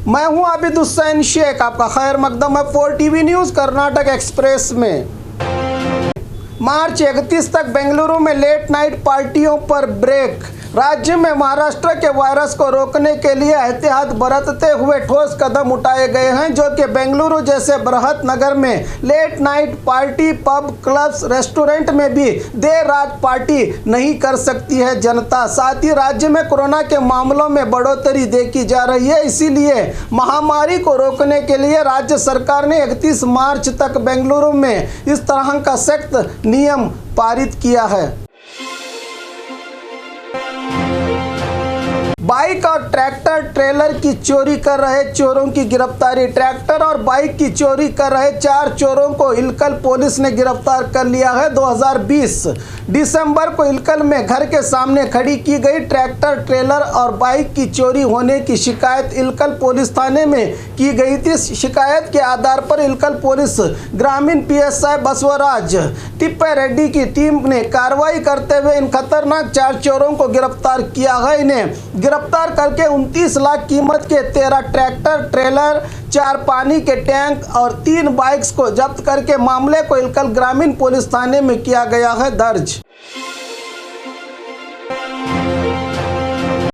मैं हूं आबिद हुसैन शेख, आपका खैर मकदम है 4 टीवी न्यूज़ कर्नाटक एक्सप्रेस में। मार्च 31 तक बेंगलुरु में लेट नाइट पार्टियों पर ब्रेक। राज्य में महाराष्ट्र के वायरस को रोकने के लिए एहतियात बरतते हुए ठोस कदम उठाए गए हैं, जो कि बेंगलुरु जैसे बृहत नगर में late night party, pub, clubs, restaurant में भी देर रात पार्टी नहीं कर सकती है जनता। साथ ही राज्य में कोरोना के मामलों में बढ़ोतरी देखी जा रही है, इसीलिए महामारी को रोकने के लिए राज्य सरकार ने 31 मार्च तक बेंगलुरु में इस तरह का सख्त नियम पारित किया है। बाइक और ट्रैक्टर ट्रेलर की चोरी कर रहे चोरों की गिरफ्तारी। ट्रैक्टर और बाइक की चोरी कर रहे 4 चोरों को इलकल पुलिस ने गिरफ्तार कर लिया है। 2020 दिसंबर को इलकल में घर के सामने खड़ी की गई ट्रैक्टर ट्रेलर और बाइक की चोरी होने की शिकायत इलकल पुलिस थाने में की गई थी। शिकायत के आधार पर इलकल पुलिस ग्रामीण PSI बसवराज टिप्पे रेड्डी की टीम ने कार्रवाई करते हुए इन खतरनाक 4 चोरों को गिरफ्तार किया है। इन्हें गिरफ्तार करके 29 लाख कीमत के 13 ट्रैक्टर ट्रेलर, 4 पानी के टैंक और 3 बाइक्स को जब्त करके मामले को इलकल ग्रामीण पुलिस थाने में किया गया है दर्ज।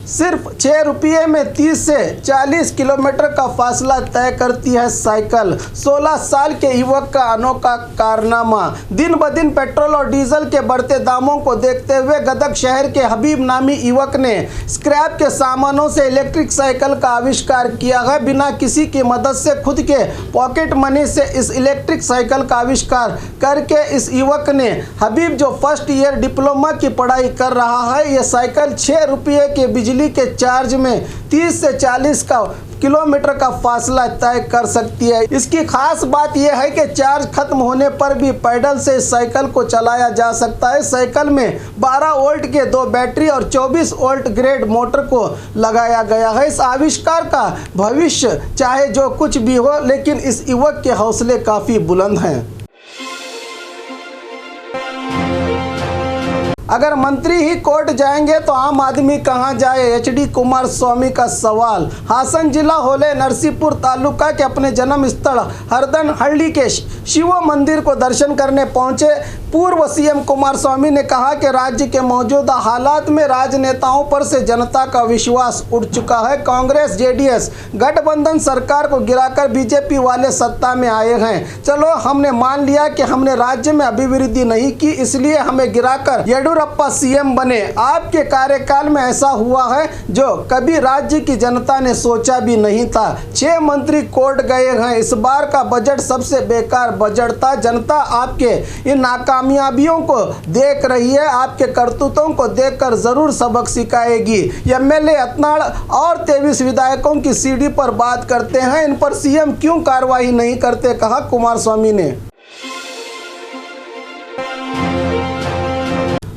सिर्फ 6 रुपये में 30 से 40 किलोमीटर का फासला तय करती है साइकिल। 16 साल के युवक का अनोखा कारनामा। दिन ब दिन पेट्रोल और डीजल के बढ़ते दामों को देखते हुए गदग शहर के हबीब नामी युवक ने स्क्रैप के सामानों से इलेक्ट्रिक साइकिल का आविष्कार किया है। बिना किसी की मदद से खुद के पॉकेट मनी से इस इलेक्ट्रिक साइकिल का आविष्कार करके इस युवक ने, हबीब जो फर्स्ट ईयर डिप्लोमा की पढ़ाई कर रहा है, यह साइकिल 6 रुपये के बिजली के चार्ज में 30 से 40 किलोमीटर का फासला तय कर सकती है। इसकी खास बात यह है कि चार्ज खत्म होने पर भी पैडल से इस साइकिल को चलाया जा सकता है। साइकिल में 12 वोल्ट के 2 बैटरी और 24 वोल्ट ग्रेड मोटर को लगाया गया है। इस आविष्कार का भविष्य चाहे जो कुछ भी हो, लेकिन इस युवक के हौसले काफी बुलंद हैं। अगर मंत्री ही कोर्ट जाएंगे तो आम आदमी कहां जाए, HD कुमारस्वामी का सवाल। हासन जिला होले नरसीपुर तालुका के अपने जन्म स्थल हरदनहल्ली के शिव मंदिर को दर्शन करने पहुंचे पूर्व CM कुमारस्वामी ने कहा कि राज्य के मौजूदा हालात में राजनेताओं पर से जनता का विश्वास उठ चुका है। कांग्रेस JDS गठबंधन सरकार को गिराकर BJP वाले सत्ता में आए हैं। चलो, हमने मान लिया कि हमने राज्य में अभिवृद्धि नहीं की, इसलिए हमें गिराकर येडियुरप्पा CM बने। आपके कार्यकाल में ऐसा हुआ है जो कभी राज्य की जनता ने सोचा भी नहीं था। 6 मंत्री कोर्ट गए हैं। इस बार का बजट सबसे बेकार बजट था। जनता आपके इन नाकामयाबियों को देख रही है, आपके करतूतों को देखकर जरूर सबक सिखाएगी। MLA अतनाड़ और 23 विधायकों की सीढ़ी पर बात करते हैं, इन पर CM क्यों कार्रवाई नहीं करते, कहा कुमारस्वामी ने।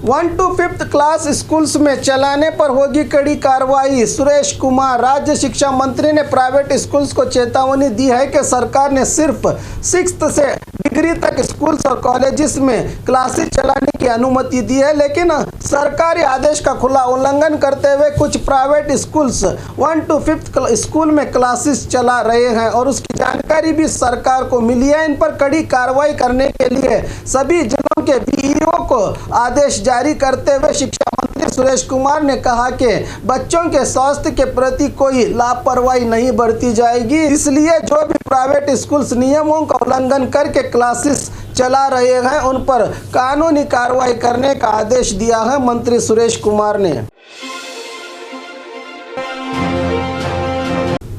1 to 5th क्लास स्कूल्स में चलाने पर होगी कड़ी कार्रवाई। सुरेश कुमार। राज्य शिक्षा मंत्री ने प्राइवेट स्कूल्स को चेतावनी दी है कि सरकार ने सिर्फ 6th से डिग्री तक स्कूल्स और कॉलेजेस में क्लासेस चलाने की अनुमति दी है, लेकिन सरकारी आदेश का खुला उल्लंघन करते हुए कुछ private schools 1 to 5th school में क्लासेस चला रहे हैं और उसकी जानकारी भी सरकार को मिली है। इन पर कड़ी कार्रवाई करने के लिए सभी जिलों के BEO को आदेश जारी करते हुए शिक्षा मंत्री सुरेश कुमार ने कहा कि बच्चों के स्वास्थ्य के प्रति कोई लापरवाही नहीं बरती जाएगी, इसलिए जो भी प्राइवेट स्कूल्स नियमों का उल्लंघन करके क्लासेस चला रहे हैं उन पर कानूनी कार्रवाई करने का आदेश दिया है मंत्री सुरेश कुमार ने।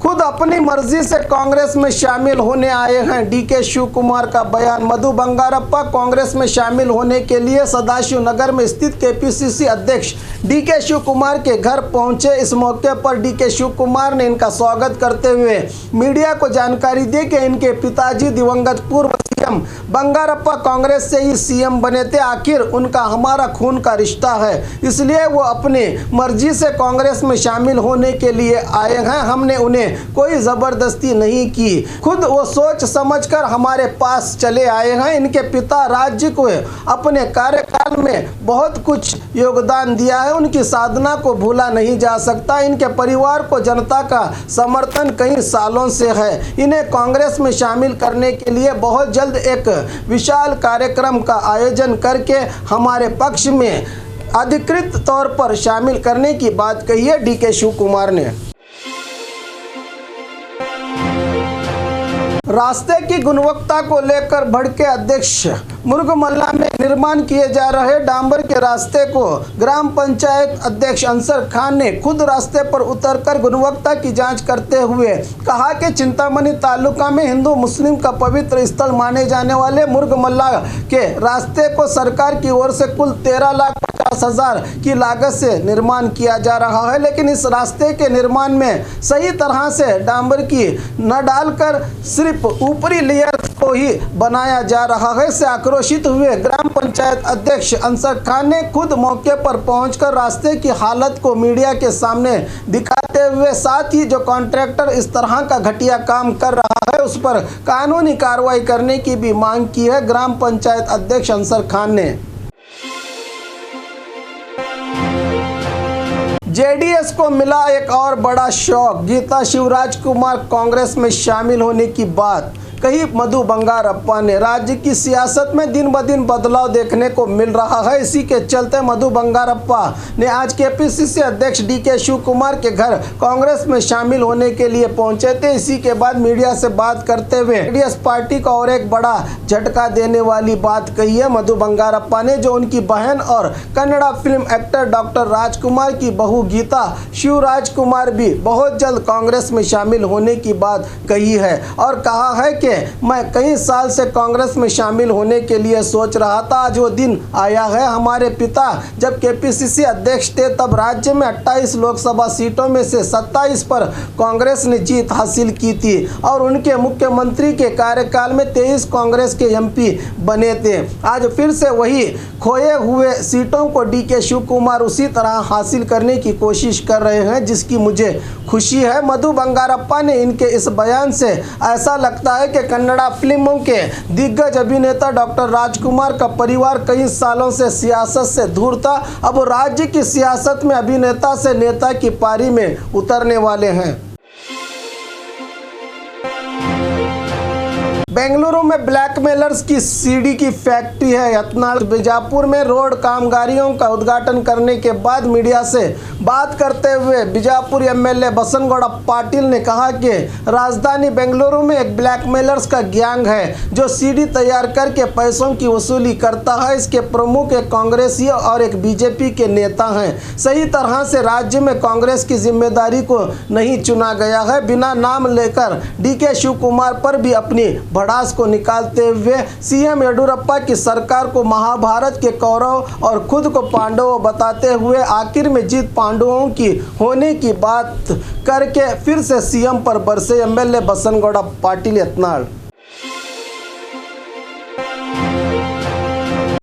खुद अपनी मर्जी से कांग्रेस में शामिल होने आए हैं DK शिव कुमार का बयान। मधु बंगारप्पा कांग्रेस में शामिल होने के लिए सदाशिव नगर में स्थित KPCC अध्यक्ष DK शिव कुमार के घर पहुंचे। इस मौके पर DK शिव कुमार ने इनका स्वागत करते हुए मीडिया को जानकारी दी कि इनके पिताजी दिवंगत पूर्व सीएम बंगारप्पा कांग्रेस से ही सीएम बने थे। आखिर उनका हमारा खून का रिश्ता है, इसलिए वो अपनी मर्जी से कांग्रेस में शामिल होने के लिए आए हैं। हमने उन्हें कोई जबरदस्ती नहीं की, खुद वो सोच समझकर हमारे पास चले आए हैं। इनके पिता राज्य को अपने कार्यकाल में बहुत कुछ योगदान दिया है, उनकी साधना को भूला नहीं जा सकता। इनके परिवार को जनता का समर्थन कई सालों से है। इन्हें कांग्रेस में शामिल करने के लिए बहुत जल्द एक विशाल कार्यक्रम का आयोजन करके हमारे पक्ष में अधिकृत तौर पर शामिल करने की बात कही है डीके शिव कुमार ने। रास्ते की गुणवत्ता को लेकर भड़के अध्यक्ष मुर्गमल्ला में निर्माण किए जा रहे डांबर के रास्ते को ग्राम पंचायत अध्यक्ष अंसर खान ने खुद रास्ते पर उतरकर गुणवत्ता की जांच करते हुए कहा कि चिंतामणि तालुका में हिंदू मुस्लिम का पवित्र स्थल माने जाने वाले मुर्गमल्ला के रास्ते को सरकार की ओर से कुल 13,50,000 की लागत से निर्माण किया जा रहा है, लेकिन इस रास्ते के निर्माण में सही तरह से डांबर की न डालकर सिर्फ ऊपरी लेयर को ही बनाया जा रहा है। इससे आक्रोशित हुए ग्राम पंचायत अध्यक्ष अंसर खान ने खुद मौके पर पहुंचकर रास्ते की हालत को मीडिया के सामने दिखाते हुए साथ ही जो कॉन्ट्रैक्टर इस तरह का घटिया काम कर रहा है उस पर कानूनी कार्रवाई करने की भी मांग की है ग्राम पंचायत अध्यक्ष अंसर खान ने। जेडीएस को मिला एक और बड़ा शौक, गीता शिवराज कुमार कांग्रेस में शामिल होने की बात कही मधु बंगारप्पा ने। राज्य की सियासत में दिन ब दिन बदलाव देखने को मिल रहा है, इसी के चलते मधु बंगारप्पा ने आज केपीसीसी अध्यक्ष डीके शिव कुमार के घर कांग्रेस में शामिल होने के लिए पहुंचे थे। इसी के बाद मीडिया से बात करते हुए जेडीएस पार्टी को और एक बड़ा झटका देने वाली बात कही है मधु बंगारप्पा ने, जो उनकी बहन और कन्नड़ा फिल्म एक्टर डॉक्टर राजकुमार की बहू गीता शिवराज कुमार भी बहुत जल्द कांग्रेस में शामिल होने की बात कही है और कहा है कि मैं कई साल से कांग्रेस में शामिल होने के लिए सोच रहा था। आज वो दिन आया है। हमारे पिता जब केपीसीसी अध्यक्ष थे तब राज्य में 28 लोकसभा सीटों में से 27 पर कांग्रेस ने जीत हासिल की थी और उनके मुख्यमंत्री के कार्यकाल में 23 कांग्रेस के एमपी बने थे। आज फिर से वही खोए हुए सीटों को डीके शिव कुमार उसी तरह हासिल करने की कोशिश कर रहे हैं, जिसकी मुझे खुशी है। मधु बंगारप्पा ने इनके इस बयान से ऐसा लगता है कि कन्नड़ा फिल्मों के दिग्गज अभिनेता डॉक्टर राजकुमार का परिवार कई सालों से सियासत से दूर था। अब राज्य की सियासत में अभिनेता से नेता की पारी में उतरने वाले हैं। बेंगलुरु में ब्लैकमेलर्स की सीडी की फैक्ट्री है। यत्नाल बीजापुर में रोड कामगारियों का उद्घाटन करने के बाद मीडिया से बात करते हुए बीजापुर एमएलए बसनगौड़ा पाटिल ने कहा कि राजधानी बेंगलुरु में एक ब्लैकमेलर्स का गैंग है जो सीडी तैयार करके पैसों की वसूली करता है। इसके प्रमुख एक कांग्रेसी और एक बीजेपी के नेता हैं। सही तरह से राज्य में कांग्रेस की जिम्मेदारी को नहीं चुना गया है। बिना नाम लेकर डीके शिव कुमार पर भी अपनी भड़ास को निकालते हुए सीएम येडियुरप्पा की सरकार को महाभारत के कौरव और खुद को पांडव बताते हुए आखिर में जीत पांडवों की होने की बात करके फिर से सीएम पर बरसे एमएलए बसनगौड़ा पाटिल यत्नाल।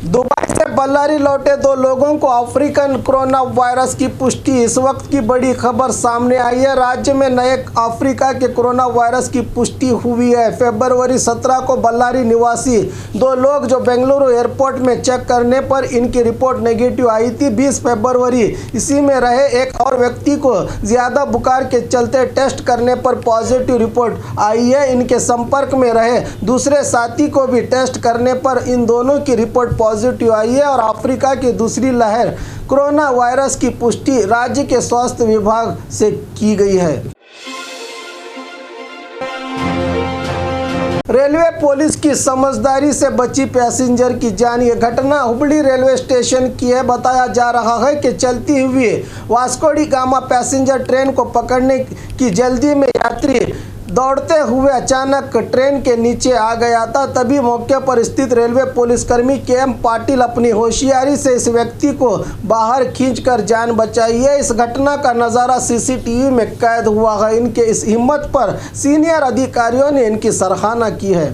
दुबई से बल्लारी लौटे 2 लोगों को अफ्रीकन कोरोना वायरस की पुष्टि। इस वक्त की बड़ी खबर सामने आई है। राज्य में नए अफ्रीका के कोरोना वायरस की पुष्टि हुई है। फरवरी 17 को बल्लारी निवासी 2 लोग जो बेंगलुरु एयरपोर्ट में चेक करने पर इनकी रिपोर्ट नेगेटिव आई थी। 20 फरवरी इसी में रहे एक और व्यक्ति को ज्यादा बुखार के चलते टेस्ट करने पर पॉजिटिव रिपोर्ट आई है। इनके संपर्क में रहे दूसरे साथी को भी टेस्ट करने पर इन दोनों की रिपोर्ट पॉजिटिव आई है और अफ्रीका की दूसरी लहर कोरोना वायरस की पुष्टि राज्य के स्वास्थ्य विभाग से की गई है। रेलवे पुलिस की समझदारी से बची पैसेंजर की जान। ये घटना हुबली रेलवे स्टेशन की है। बताया जा रहा है कि चलती हुई Vasco D gamma passenger train को पकड़ने की जल्दी में यात्री दौड़ते हुए अचानक ट्रेन के नीचे आ गया था। तभी मौके पर स्थित रेलवे पुलिसकर्मी केएम पाटिल अपनी होशियारी से इस व्यक्ति को बाहर खींचकर जान बचाई है। इस घटना का नज़ारा सीसीटीवी में कैद हुआ है। इनके इस हिम्मत पर सीनियर अधिकारियों ने इनकी सराहना की है।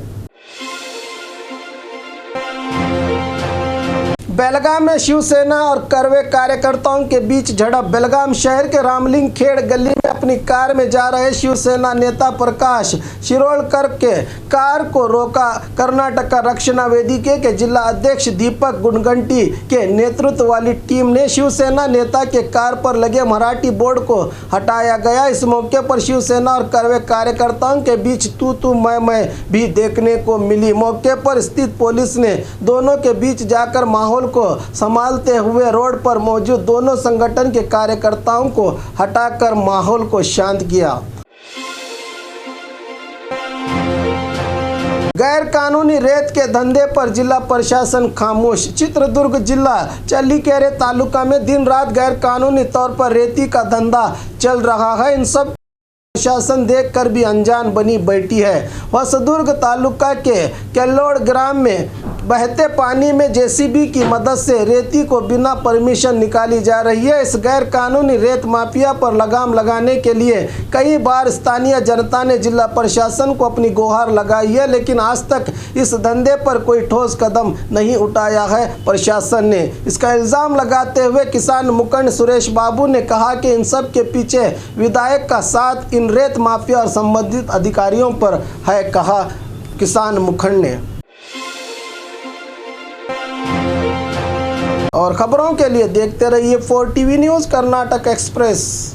बेलगाम में शिवसेना और कर्वे कार्यकर्ताओं के बीच झड़प। बेलगाम शहर के रामलिंग खेड़ गली में अपनी कार में जा रहे शिवसेना नेता प्रकाश शिरोडकर के कार को रोका। कर्नाटक रक्षणा वेदिके के जिला अध्यक्ष दीपक गुणगंटी के नेतृत्व वाली टीम ने शिवसेना नेता के कार पर लगे मराठी बोर्ड को हटाया गया। इस मौके पर शिवसेना और कर्वे कार्यकर्ताओं के बीच तू मैं भी देखने को मिली। मौके पर स्थित पुलिस ने दोनों के बीच जाकर माहौल को संभालते हुए रोड पर मौजूद दोनों संगठन के कार्यकर्ताओं को हटाकर माहौल को शांत किया। गैर कानूनी रेत के धंधे पर जिला प्रशासन खामोश। चित्रदुर्ग जिला चल्लीकेरे तालुका में दिन रात गैर कानूनी तौर पर रेती का धंधा चल रहा है। इन सब प्रशासन देखकर भी अनजान बनी बैठी है। होसदुर्ग तालुका के केल्लोड़ ग्राम में बहते पानी में जेसीबी की मदद से रेती को बिना परमिशन निकाली जा रही है। इस गैर कानूनी रेत माफिया पर लगाम लगाने के लिए कई बार स्थानीय जनता ने जिला प्रशासन को अपनी गुहार लगाई है, लेकिन आज तक इस धंधे पर कोई ठोस कदम नहीं उठाया है प्रशासन ने। इसका इल्ज़ाम लगाते हुए किसान मुखंड सुरेश बाबू ने कहा कि इन सब के पीछे विधायक का साथ इन रेत माफिया और संबंधित अधिकारियों पर है, कहा किसान मुखंड ने। और खबरों के लिए देखते रहिए 4 टीवी न्यूज़ कर्नाटक एक्सप्रेस।